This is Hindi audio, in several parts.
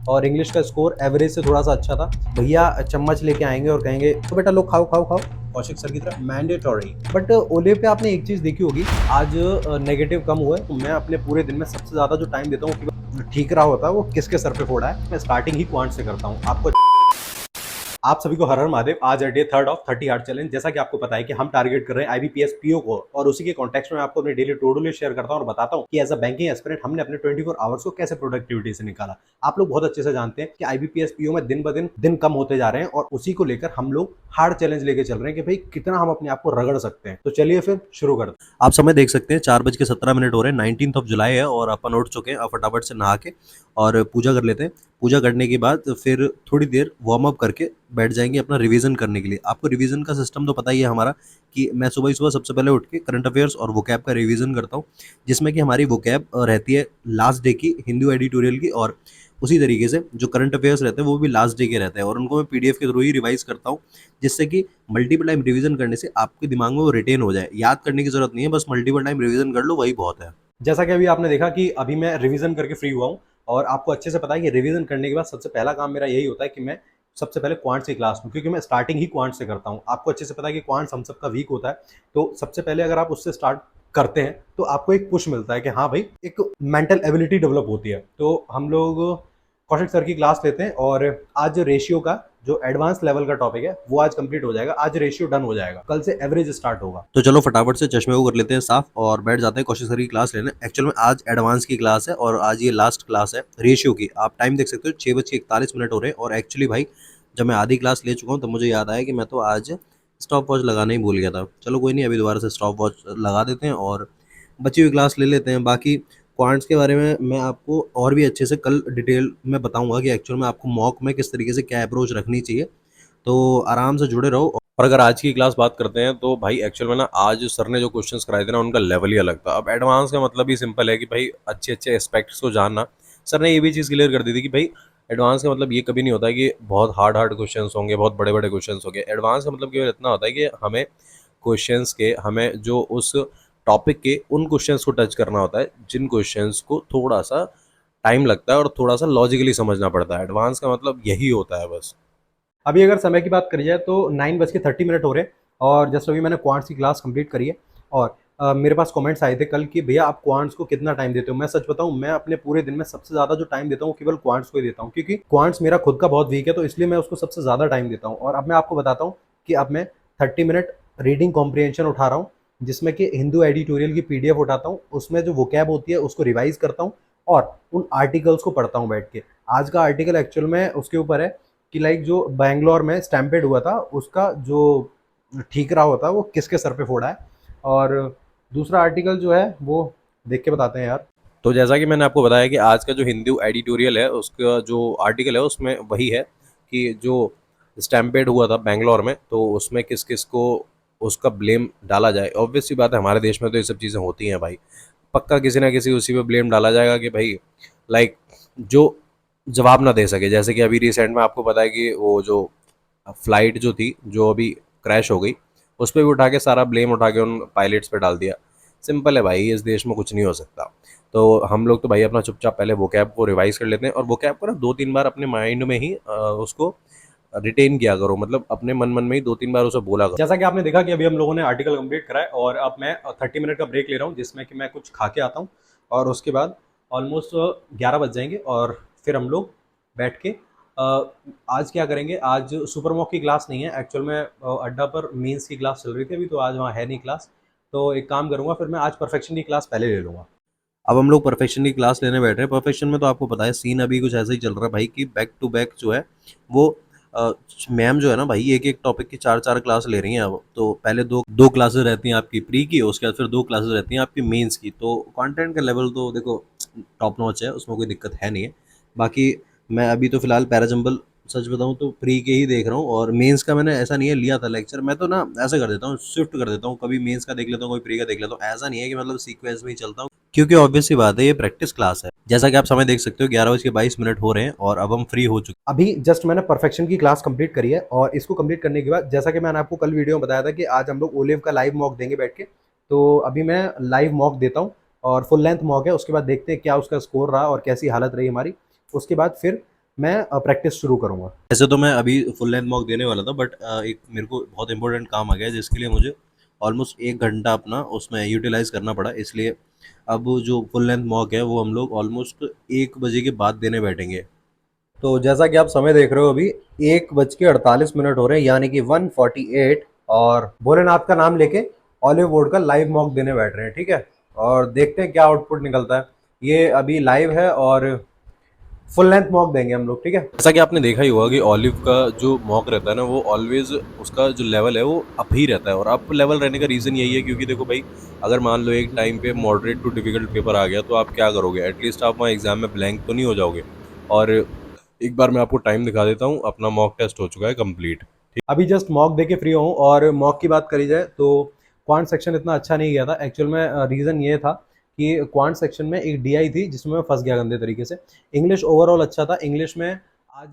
और इंग्लिश का स्कोर एवरेज से थोड़ा सा अच्छा था। भैया चम्मच लेके आएंगे और कहेंगे तो बेटा लोग खाओ खाओ खाओ, कौशिक सर की तरह मैंडेटरी। बट ओले पे आपने एक चीज देखी होगी, आज नेगेटिव कम हुआ है तो मैं अपने पूरे दिन में सबसे ज्यादा जो टाइम देता हूँ कि ठीक रहा होता है वो किसके सर पे फोड़ा है, मैं स्टार्टिंग ही क्वांट से करता हूँ। आपको आप सभी को हर हर महादेव। आज है डे 3 ऑफ 30 हार्ड चैलेंज। जैसा कि आपको पता है कि हम टारगेट कर रहे हैं आईबीपीएस पीओ को, और उसी के कॉन्टेक्स्ट में आपको अपने daily to do list share करता हूं और बताता हूं कि एज अ बैंकिंग एस्पिरेंट हमने अपने 24 आवर्स को कैसे प्रोडक्टिविटी से निकाला। आप लोग बहुत अच्छे से जानते हैं कि आईबीपीएस पीओ में दिन ब दिन कम होते जा रहे हैं, और उसी को लेकर हम लोग हार्ड चैलेंज लेके चल रहे हैं कि भाई कितना हम अपने आप को रगड़ सकते हैं। तो चलिए फिर शुरू करते हैं। आप समय देख सकते हैं 4:17 हो रहे हैं, 19 जुलाई है और अपन उठ चुके हैं। अब फटाफट से नहा के और पूजा कर लेते हैं। पूजा करने के बाद फिर थोड़ी देर वार्म अप करके बैठ जाएंगे अपना रिवीजन करने के लिए। आपको रिवीजन का सिस्टम तो पता ही है हमारा, कि मैं सुबह ही सुबह सबसे पहले उठ के करंट अफेयर्स और वोकैब का रिवीजन करता हूँ, जिसमें कि हमारी वोकैब रहती है लास्ट डे की हिंदू एडिटोरियल की, और उसी तरीके से जो करंट अफेयर्स रहते हैं वो भी लास्ट डे के रहते हैं, और उनको मैं पीडीएफ के थ्रू ही रिवाइज करता हूँ, जिससे कि मल्टीपल टाइम रिवीजन करने से आपके दिमाग में वो रिटेन हो जाए। याद करने की जरूरत नहीं है, बस मल्टीपल टाइम रिवीजन कर लो, वही बहुत है। जैसा कि अभी आपने देखा कि अभी मैं रिवीजन करके फ्री हुआ हूँ, और आपको अच्छे से पता है कि रिवीजन करने के बाद सबसे पहला काम मेरा यही होता है कि मैं सबसे पहले क्वांट्स की क्लास लूँ, क्योंकि मैं स्टार्टिंग ही क्वांट से करता हूँ। आपको अच्छे से पता है कि क्वांट्स हम सबका वीक होता है, तो सबसे पहले अगर आप उससे स्टार्ट करते हैं तो आपको एक पुश मिलता है कि हाँ भाई एक मेंटल एबिलिटी डेवलप होती है। तो हम लोग कौशिक सर की क्लास लेते हैं, और आज रेशियो का जो एडवांस लेवल का टॉपिक है वो आज कंप्लीट हो जाएगा। आज रेशियो डन हो जाएगा, कल से एवरेज स्टार्ट होगा। तो चलो फटाफट से चश्मे को कर लेते हैं साफ और बैठ जाते हैं कौशिक सर की क्लास लेने। एक्चुअल में आज एडवांस की क्लास है और आज ये लास्ट क्लास है रेशियो की। आप टाइम देख सकते हो 6:41 हो रहे हैं, और एक्चुअली भाई जब मैं आधी क्लास ले चुका हूँ तो मुझे याद आया कि मैं तो आज स्टॉप वॉच लगाना ही भूल गया था। चलो कोई नहीं, अभी दोबारा से स्टॉप वॉच लगा देते हैं और बची हुई क्लास ले लेते हैं। बाकी क्वांट्स के बारे में मैं आपको और भी अच्छे से कल डिटेल में बताऊंगा कि एक्चुअल में आपको मॉक में किस तरीके से क्या अप्रोच रखनी चाहिए। तो आराम से जुड़े रहो। और अगर आज की क्लास बात करते हैं तो भाई एक्चुअल में ना आज सर ने जो क्वेश्चंस कराए थे ना उनका लेवल ही अलग था। अब एडवांस का मतलब ही सिंपल है कि भाई अच्छे अच्छे एस्पेक्ट्स को जानना। सर ने ये भी चीज़ क्लियर कर दी थी कि भाई एडवांस का मतलब ये कभी नहीं होता कि बहुत हार्ड हार्ड क्वेश्चंस होंगे, बहुत बड़े बड़े क्वेश्चंस होंगे। एडवांस का मतलब केवल इतना होता है कि हमें जो उस टॉपिक के उन क्वेश्चंस को टच करना होता है जिन क्वेश्चंस को थोड़ा सा टाइम लगता है और थोड़ा सा लॉजिकली समझना पड़ता है। एडवांस का मतलब यही होता है बस। अभी अगर समय की बात करी जाए तो 9:30 हो रहे हैं, और जस्ट अभी मैंने क्वांट्स की क्लास कंप्लीट करी है। और मेरे पास कमेंट्स आए थे कल कि भैया आप क्वांट्स को कितना टाइम देते हो। मैं सच बताऊं, मैं अपने पूरे दिन में सबसे ज़्यादा जो टाइम देता हूँ केवल क्वांट्स को ही देता हूँ, क्योंकि क्वांट्स मेरा खुद का बहुत वीक है, तो इसलिए मैं उसको सबसे ज़्यादा टाइम देता हूँ। और अब मैं आपको बताता हूँ कि अब मैं 30 मिनट रीडिंग कॉम्प्रिहेंशन उठा रहा हूँ, जिसमें कि हिंदू एडिटोरियल की पीडीएफ उठाता हूँ, उसमें जो वोकैब होती है उसको रिवाइज करता हूँ, और उन आर्टिकल्स को पढ़ता हूँ बैठ के। आज का आर्टिकल एक्चुअल में उसके ऊपर है कि लाइक जो बैंगलोर में स्टैम्पेड हुआ था उसका जो ठीक रहा होता है वो किसके सर पे फोड़ा है। और दूसरा आर्टिकल जो है वो देख के बताते हैं यार। तो जैसा कि मैंने आपको बताया कि आज का जो हिंदू एडिटोरियल है उसका जो आर्टिकल है उसमें वही है कि जो स्टैम्पेड हुआ था बैंगलोर में, तो उसमें किस किस को उसका ब्लेम डाला जाए। ऑब्वियस सी बात है, हमारे देश में तो ये सब चीज़ें होती हैं भाई। पक्का किसी ना किसी उसी पे ब्लेम डाला जाएगा कि भाई लाइक जो जवाब ना दे सके। जैसे कि अभी रिसेंट में आपको पता है कि वो जो फ्लाइट जो थी जो अभी क्रैश हो गई, उस पर भी उठा के सारा ब्लेम उठा के उन पायलट्स पे डाल दिया। सिंपल है भाई, इस देश में कुछ नहीं हो सकता। तो हम लोग तो भाई अपना चुपचाप पहले वोकैब को रिवाइज कर लेते हैं, और वोकैब को ना 2-3 बार अपने माइंड में ही उसको रिटेन किया करो, मतलब अपने मन मन में ही 2-3 बार उसे बोला करो। जैसा कि आपने देखा कि अभी हम लोगों ने आर्टिकल कंप्लीट करा है, और अब मैं 30 मिनट का ब्रेक ले रहा हूँ, जिसमें कि मैं कुछ खा के आता हूँ, और उसके बाद ऑलमोस्ट 11 बज जाएंगे, और फिर हम लोग बैठ के आज क्या करेंगे। आज सुपर मॉक की क्लास नहीं है एक्चुअल में, अड्डा पर मेंस की क्लास चल रही थी अभी, तो आज वहाँ है नहीं क्लास। तो एक काम करूँगा, फिर मैं आज परफेक्शन की क्लास पहले ले लूँगा। अब हम लोग परफेक्शन की क्लास लेने बैठ रहे हैं। परफेक्शन में तो आपको पता है सीन अभी कुछ ऐसा ही चल रहा है भाई, कि बैक टू बैक जो है वो मैम जो है ना भाई एक एक टॉपिक की 4-4 क्लास ले रही हैं। अब तो पहले दो दो क्लासेस रहती हैं आपकी प्री की, उसके बाद फिर 2 क्लासेस रहती हैं आपकी मेंस की। तो कंटेंट का लेवल तो देखो टॉप नॉच है, उसमें कोई दिक्कत है नहीं है। बाकी मैं अभी तो फिलहाल पैराजम्बल सच बताऊं तो प्री के ही देख रहा हूँ, और मेंस का मैंने ऐसा नहीं है लिया था लेक्चर। मैं तो ना ऐसा कर देता हूँ, शिफ्ट कर देता हूँ, कभी मेंस का देख लेता हूँ कभी प्री का देख लेता हूँ। ऐसा नहीं है कि मतलब सीक्वेंस में ही चलता हूँ, क्योंकि ऑब्वियस सी बात है ये प्रैक्टिस क्लास है। जैसा कि आप समय देख सकते हो 11:22 हो रहे हैं, और अब हम फ्री हो चुके हैं। अभी जस्ट मैंने परफेक्शन की क्लास कंप्लीट करी है, और इसको कंप्लीट करने के बाद जैसा कि मैंने आपको कल वीडियो में बताया था कि आज हम लोग ओलिव का लाइव मॉक देंगे बैठ के। तो अभी मैं लाइव मॉक देता हूँ, और फुल लेंथ मॉक है। उसके बाद देखते हैं क्या उसका स्कोर रहा और कैसी हालत रही हमारी। उसके बाद फिर मैं प्रैक्टिस शुरू करूँगा। ऐसे तो मैं अभी फुल लेंथ मॉक देने वाला था, बट एक मेरे को बहुत इंपॉर्टेंट काम आ गया है जिसके लिए मुझे ऑलमोस्ट 1 घंटा अपना उसमें यूटिलाइज करना पड़ा, इसलिए अब जो फुल लेंथ मॉक है वो हम लोग ऑलमोस्ट 1 बजे के बाद देने बैठेंगे। तो जैसा कि आप समय देख रहे हो अभी 1:48 हो रहे हैं, यानी कि 1:48, और भोलेनाथ का नाम लेके ऑलिव बोर्ड का लाइव मॉक देने बैठ रहे हैं। ठीक है, और देखते हैं क्या आउटपुट निकलता है। ये अभी लाइव है और फुल लेंथ मॉक देंगे हम लोग। ठीक है। जैसा कि आपने देखा ही होगा कि ऑलिव का जो मॉक रहता है ना, वो ऑलवेज उसका जो लेवल है वो अप ही रहता है, और अप लेवल रहने का रीज़न यही है क्योंकि देखो भाई, अगर मान लो एक टाइम पे मॉडरेट टू डिफिकल्ट पेपर आ गया तो आप क्या करोगे, एटलीस्ट आप वहाँ एग्जाम में ब्लैंक तो नहीं हो जाओगे। और एक बार मैं आपको टाइम दिखा देता हूँ, अपना मॉक टेस्ट हो चुका है कंप्लीट। अभी जस्ट मॉक दे के फ्री हूँ, और मॉक की बात करी जाए तो क्वांट सेक्शन इतना अच्छा नहीं गया था एक्चुअल में। रीज़न ये था कि क्वांट सेक्शन में एक डीआई थी जिसमें मैं फंस गया गंदे तरीके से। इंग्लिश ओवरऑल अच्छा था। इंग्लिश में आज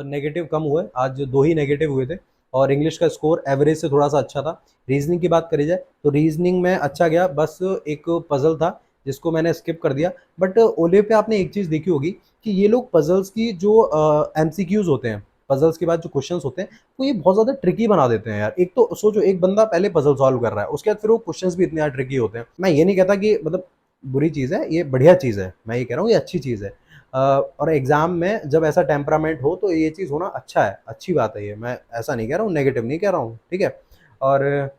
नेगेटिव कम हुए, आज 2 ही नेगेटिव हुए थे, और इंग्लिश का स्कोर एवरेज से थोड़ा सा अच्छा था। रीजनिंग की बात करी जाए तो रीजनिंग में अच्छा गया, बस एक पजल था जिसको मैंने स्किप कर दिया। बट ओले पे आपने एक चीज़ देखी होगी कि ये लोग पजल्स की जो एमसीक्यूज होते हैं, पजल्स के बाद जो क्वेश्चंस होते हैं, तो ये बहुत ज़्यादा ट्रिकी बना देते हैं यार। एक तो सोचो, एक बंदा पहले पजल सॉल्व कर रहा है, उसके बाद फिर वो क्वेश्चंस भी इतने ट्रिकी होते हैं। मैं ये नहीं कहता कि मतलब बुरी चीज़ है, ये बढ़िया चीज़ है, मैं ये कह रहा हूँ ये अच्छी चीज़ है। और एग्ज़ाम में जब ऐसा टेम्परामेंट हो तो ये चीज़ होना अच्छा है, अच्छी बात है ये। मैं ऐसा नहीं कह रहा हूँ, नेगेटिव नहीं कह रहा हूँ। ठीक है। और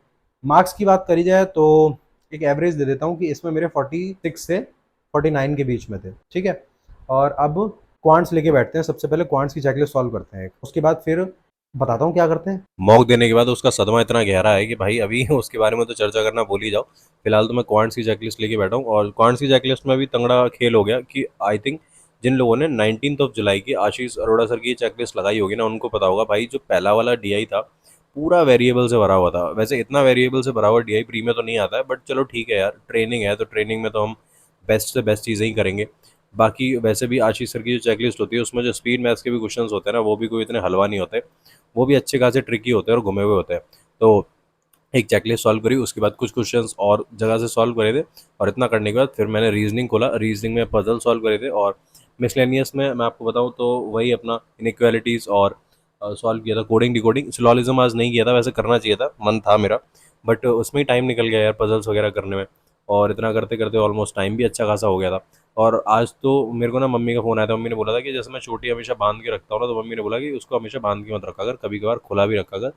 मार्क्स की बात करी जाए तो एक एवरेज दे देता हूँ कि इसमें मेरे 46 से 49 के बीच में थे। ठीक है। और अब क्वांट्स लेके बैठते हैं। सबसे पहले क्वांट्स की चेकलिस्ट सॉल्व करते हैं, उसके बाद फिर बताता हूँ क्या करते हैं। मॉक देने के बाद उसका सदमा इतना गहरा है कि भाई अभी उसके बारे में तो चर्चा करना भूल ही जाओ। फिलहाल तो मैं क्वांट्स की चेकलिस्ट लेके बैठा हूँ, और क्वांट्स की चेकलिस्ट में भी तंगड़ा खेल हो गया कि आई थिंक जिन लोगों ने 19 जुलाई की आशीष अरोड़ा सर की चेकलिस्ट लगाई होगी ना, उनको पता होगा भाई जो पहला वाला डीआई था पूरा वेरिएबल से भरा हुआ था। वैसे इतना वेरिएबल से भरा हुआ डीआई प्री में तो नहीं आता है, बट चलो ठीक है यार, ट्रेनिंग है तो ट्रेनिंग में तो हम बेस्ट से बेस्ट चीज़ें ही करेंगे। बाकी वैसे भी आशीष सर की जो चेकलिस्ट होती है उसमें जो स्पीड मैथ्स के भी क्वेश्चन होते हैं ना, वो भी कोई इतने हलवा नहीं होते, वो भी अच्छे खासे ट्रिकी होते हैं और घुमे हुए होते हैं। तो एक चेकलिस्ट सॉल्व करी, उसके बाद कुछ क्वेश्चंस और जगह से सॉल्व करे थे, और इतना करने के बाद फिर मैंने रीजनिंग खोला। रीजनिंग में पजल सॉल्व करे थे, और मिसलेनियस में मैं आपको बताऊं तो वही अपना इनइक्वालिटीज़ और सॉल्व किया था। कोडिंग डिकोडिंग सिलोलिज्म आज नहीं किया था, वैसे करना चाहिए था, मन था मेरा, बट उसमें ही टाइम निकल गया यार पजल्स वगैरह करने में, और इतना करते करते ऑलमोस्ट टाइम भी अच्छा खासा हो गया था। और आज तो मेरे को ना मम्मी का फ़ोन आया था। मम्मी ने बोला था कि जैसे मैं चोटी हमेशा बांध के रखता हूँ ना, तो मम्मी ने बोला कि उसको हमेशा बांध के मत रखा कर, कभी कभार खुला भी रखा कर।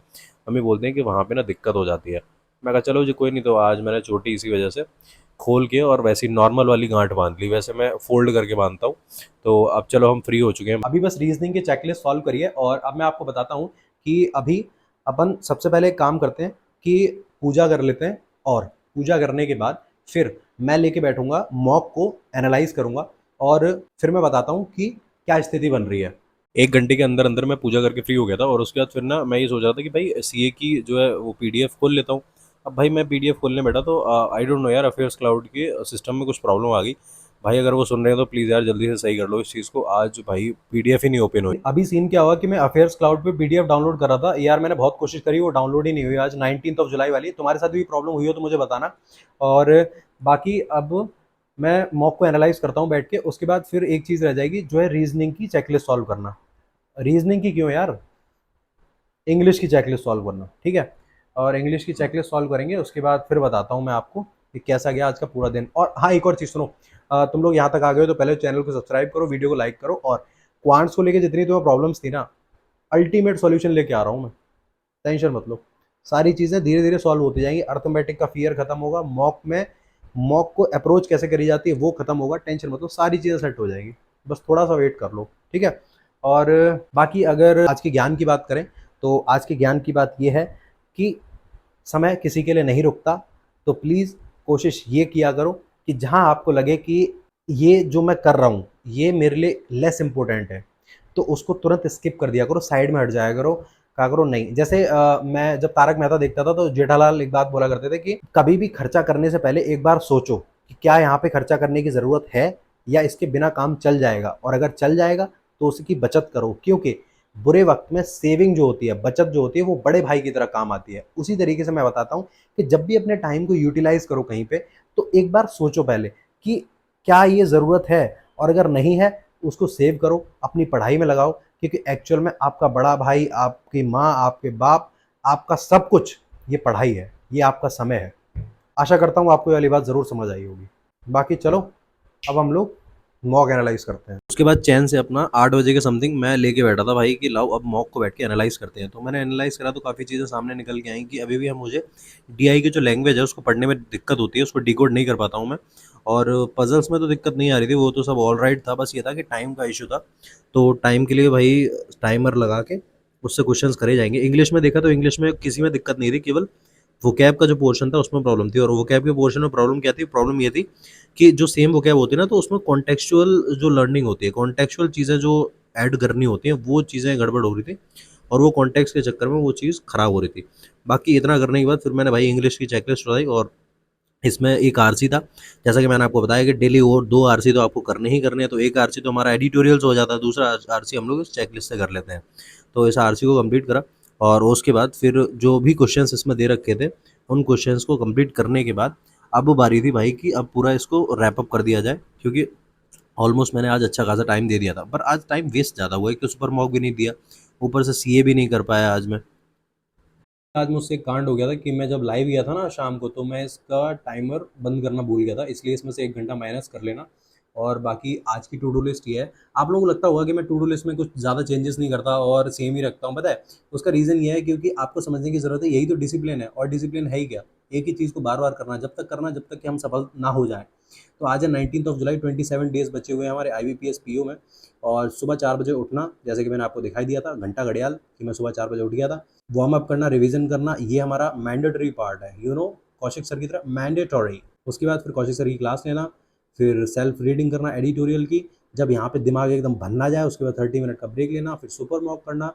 मम्मी बोलते हैं कि वहाँ पे ना दिक्कत हो जाती है। मैं कहा चलो जी कोई नहीं, तो आज मैंने चोटी इसी वजह से खोल के और वैसी नॉर्मल वाली गांठ बांध ली, वैसे मैं फोल्ड करके बांधता हूँ। तो अब चलो हम फ्री हो चुके हैं। अभी बस रीजनिंग की चेकलिस्ट सॉल्व करिए, और अब मैं आपको बताता हूँ कि अभी अपन सबसे पहले एक काम करते हैं कि पूजा कर लेते हैं, और पूजा करने के बाद फिर मैं लेके बैठूंगा, मॉक को एनालाइज करूंगा, और फिर मैं बताता हूँ कि क्या स्थिति बन रही है। 1 घंटे के अंदर अंदर मैं पूजा करके फ्री हो गया था, और उसके बाद फिर ना मैं ये सोच रहा था कि भाई सीए की जो है वो पीडीएफ खोल लेता हूँ। अब भाई मैं पीडीएफ खोलने बैठा तो आई डोंट नो यार, अफेयर्स क्लाउड के सिस्टम में कुछ प्रॉब्लम आ गई। भाई अगर वो सुन रहे हैं तो प्लीज़ यार जल्दी से सही कर लो इस चीज़ को, आज भाई पीडीएफ ही नहीं ओपन हुई। अभी सीन क्या हुआ कि मैं अफेयर्स क्लाउड पे पीडीएफ डाउनलोड कर रहा था यार, मैंने बहुत कोशिश करी, वो डाउनलोड ही नहीं हुई। आज 19 जुलाई वाली, तुम्हारे साथ भी प्रॉब्लम हुई हो तो मुझे बताना। और बाकी अब मैं मॉक को एनालाइज करता हूँ बैठ के, उसके बाद फिर एक चीज़ रह जाएगी जो है रीजनिंग की चेकलिस्ट सॉल्व करना। रीजनिंग की क्यों यार, इंग्लिश की चेकलिस्ट सॉल्व करना। ठीक है। और इंग्लिश की चेकलिस्ट सॉल्व करेंगे, उसके बाद फिर बताता हूँ मैं आपको कि कैसा गया आज का पूरा दिन। और हाँ, एक और चीज़ सुनो, तुम लोग यहाँ तक आ गए हो तो पहले चैनल को सब्सक्राइब करो, वीडियो को लाइक करो, और क्वांट्स को लेके जितनी तुम्हें प्रॉब्लम्स थी ना, अल्टीमेट सॉल्यूशन लेके आ रहा हूँ मैं। टेंशन मत लो, सारी चीज़ें धीरे धीरे सॉल्व होती जाएंगी। अर्थमेटिक का फियर खत्म होगा, मॉक में मॉक को अप्रोच कैसे करी जाती है वो खत्म होगा। टेंशन मत लो, सारी चीज़ें सेट हो जाएगी, बस थोड़ा सा वेट कर लो। ठीक है। और बाकी अगर आज के ज्ञान की बात करें तो आज के ज्ञान की बात यह है कि समय किसी के लिए नहीं रुकता। तो प्लीज़ कोशिश ये किया करो कि जहाँ आपको लगे कि ये जो मैं कर रहा हूँ ये मेरे लिए लेस इम्पोर्टेंट है, तो उसको तुरंत स्किप कर दिया करो, साइड में हट जाया करो। कहा करो नहीं, जैसे मैं जब तारक मेहता देखता था तो जेठालाल एक बात बोला करते थे कि कभी भी खर्चा करने से पहले एक बार सोचो कि क्या यहाँ पे खर्चा करने की ज़रूरत है, या इसके बिना काम चल जाएगा, और अगर चल जाएगा तो उसकी बचत करो, क्योंकि बुरे वक्त में सेविंग जो होती है, बचत जो होती है, वो बड़े भाई की तरह काम आती है। उसी तरीके से मैं बताता हूँ कि जब भी अपने टाइम को यूटिलाइज करो कहीं पे, तो एक बार सोचो पहले कि क्या ये ज़रूरत है, और अगर नहीं है उसको सेव करो, अपनी पढ़ाई में लगाओ, क्योंकि एक्चुअल में आपका बड़ा भाई, आपकी माँ, आपके बाप, आपका सब कुछ ये पढ़ाई है, ये आपका समय है। आशा करता हूँ आपको ये वाली बात ज़रूर समझ आई होगी। बाकी चलो, अब हम लोग मॉक एनालाइज करते हैं। उसके बाद चैन से अपना 8 बजे के समथिंग मैं लेके बैठा था भाई कि लाओ अब मॉक को बैठ के एनालाइज करते हैं। तो मैंने एनालाइज करा तो काफ़ी चीज़ें सामने निकल के आई कि अभी भी हम मुझे डीआई की जो लैंग्वेज है उसको पढ़ने में दिक्कत होती है, उसको डिकोड नहीं कर पाता हूँ मैं। और पजल्स में तो दिक्कत नहीं आ रही थी, वो तो सब ऑल राइट था, बस ये था कि टाइम का इशू था। तो टाइम के लिए भाई टाइमर लगा के उससे क्वेश्चंस करे जाएंगे। इंग्लिश में देखा तो इंग्लिश में किसी में दिक्कत नहीं थी, केवल वोकैब का जो पोर्शन था उसमें प्रॉब्लम थी। और वोकैब के पोर्शन में प्रॉब्लम क्या थी? प्रॉब्लम ये थी कि जो सेम वोकैब होती है ना, तो उसमें कॉन्टेक्चुअल जो लर्निंग होती है, कॉन्टेक्चुअल चीज़ें जो ऐड करनी होती हैं, वो चीज़ें गड़बड़ हो रही थी और वो कॉन्टेक्स्ट के चक्कर में वो चीज़ खराब हो रही थी। बाकी इतना करने के बाद फिर मैंने भाई इंग्लिश की चेकलिस्ट उठाई और इसमें एक आरसी था। जैसा कि मैंने आपको बताया कि डेली वो 2 आरसी तो आपको करने ही करने हैं, तो एक आरसी तो हमारा एडिटोरियल्स हो जाता है, दूसरा आरसी हम लोग इस चेकलिस्ट से कर लेते हैं। तो इस आरसी को कंप्लीट करा और उसके बाद फिर जो भी क्वेश्चंस इसमें दे रखे थे, उन क्वेश्चंस को कंप्लीट करने के बाद अब बारी थी भाई कि अब पूरा इसको रैप अप कर दिया जाए, क्योंकि ऑलमोस्ट मैंने आज अच्छा खासा टाइम दे दिया था। पर आज टाइम वेस्ट ज़्यादा हुआ है कि सुपर मॉक भी नहीं दिया, ऊपर से सीए भी नहीं कर पाया आज मैं। आज मुझसे एक कांड हो गया था कि मैं जब लाइव गया था ना शाम को, तो मैं इसका टाइमर बंद करना भूल गया था, इसलिए इसमें से 1 घंटा माइनस कर लेना। और बाकी आज की टू डू लिस्ट ये है। आप लोगों को लगता होगा कि मैं टू डू लिस्ट में कुछ ज़्यादा चेंजेस नहीं करता और सेम ही रखता हूँ, पता है उसका रीज़न ये है क्योंकि आपको समझने की ज़रूरत है, यही तो डिसिप्लिन है। और डिसिप्लिन है ही क्या? एक ही चीज़ को बार बार करना, जब तक करना जब तक कि हम सफल ना हो जाए। तो आज है 19 जुलाई, 27 डेज बचे हुए हैं हमारे IBPS PO में। और सुबह 4 बजे उठना, जैसे कि मैंने आपको दिखाई दिया था घंटा घड़ियाल कि मैं सुबह 4 बजे उठ गया था। वार्म अप करना, रिवीजन करना, ये हमारा मैंडेटरी पार्ट है, कौशिक सर की तरह मैंडेटरी। उसके बाद फिर कौशिक सर की क्लास लेना, फिर सेल्फ रीडिंग करना एडिटोरियल की। जब यहाँ पे दिमाग एकदम भन ना जाए उसके बाद 30 मिनट का ब्रेक लेना, फिर सुपर मॉक करना,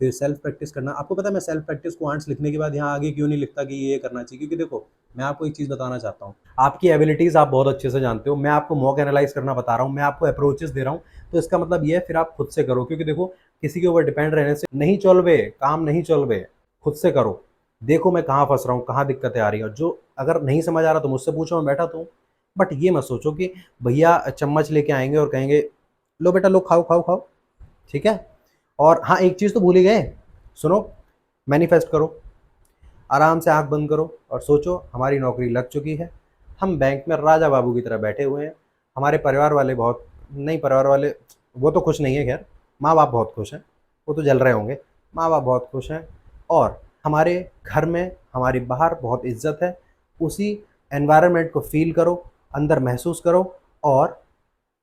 फिर सेल्फ प्रैक्टिस करना। आपको पता है मैं सेल्फ प्रैक्टिस को आंट्स लिखने के बाद यहाँ आगे क्यों नहीं लिखता कि ये करना चाहिए? क्योंकि देखो, मैं आपको एक चीज़ बताना चाहता हूँ, आपकी एबिलिटीज़ आप बहुत अच्छे से जानते हो, मैं आपको मॉक एनालाइज करना बता रहा हूँ, मैं आपको अप्रोचेस दे रहा हूँ। तो इसका मतलब ये है फिर आप खुद से करो, क्योंकि देखो किसी के ऊपर डिपेंड रहने से नहीं चलवे, काम नहीं चलवे। खुद से करो, देखो मैं कहाँ फंस रहा हूँ, कहाँ दिक्कतें आ रही हैं। और जो अगर नहीं समझ आ रहा तो मुझसे पूछो, मैं बैठा तो हूँ। बट ये मत सोचो कि भैया चम्मच लेके आएंगे और कहेंगे लो बेटा लो, खाओ खाओ खाओ, ठीक है। और हाँ, एक चीज़ तो भूल ही गए, सुनो, मैनिफेस्ट करो, आराम से आंख बंद करो और सोचो हमारी नौकरी लग चुकी है, हम बैंक में राजा बाबू की तरह बैठे हुए हैं। हमारे परिवार वाले बहुत, नहीं परिवार वाले वो तो खुश नहीं है, खैर माँ बाप बहुत खुश हैं, वो तो जल रहे होंगे, माँ बाप बहुत खुश हैं। और हमारे घर में हमारी बाहर बहुत इज्जत है। उसी एनवायरनमेंट को फील करो, अंदर महसूस करो और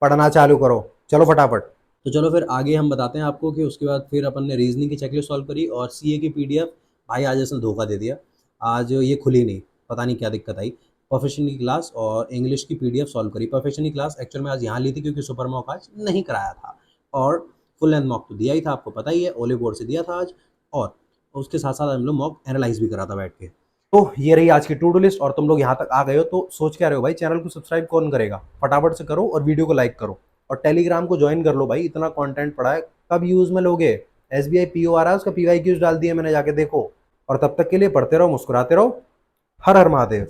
पढ़ना चालू करो। चलो फटाफट। तो चलो फिर आगे हम बताते हैं आपको कि उसके बाद फिर अपन ने रीजनिंग की चेकलिस्ट सॉल्व करी और सीए की पीडीएफ। भाई आज इसने धोखा दे दिया, आज ये खुली नहीं, पता नहीं क्या दिक्कत आई। प्रोफेशनल की क्लास और इंग्लिश की पीडीएफ सॉल्व करी। प्रोफेशनल की क्लास एक्चुअल में आज यहाँ ली थी क्योंकि सुपर मॉक आज नहीं कराया था, और फुल लेंथ मॉक तो दिया ही था, आपको पता ही है, ओले बोर्ड से दिया था आज। और उसके साथ साथ हम लोग मॉक एनालाइज भी करा था बैठ के। तो ये रही आज की टू डू लिस्ट। और तुम लोग यहाँ तक आ गए हो तो सोच क्या रहे हो भाई, चैनल को सब्सक्राइब कौन करेगा? फटाफट से करो और वीडियो को लाइक करो और टेलीग्राम को ज्वाइन कर लो भाई, इतना कंटेंट पड़ा है, कब यूज में लोगे? SBI PO आ रहा है, उसका PYQs डाल दिए मैंने, जाके देखो। और तब तक के लिए पढ़ते रहो, मुस्कुराते रहो। हर हर महादेव।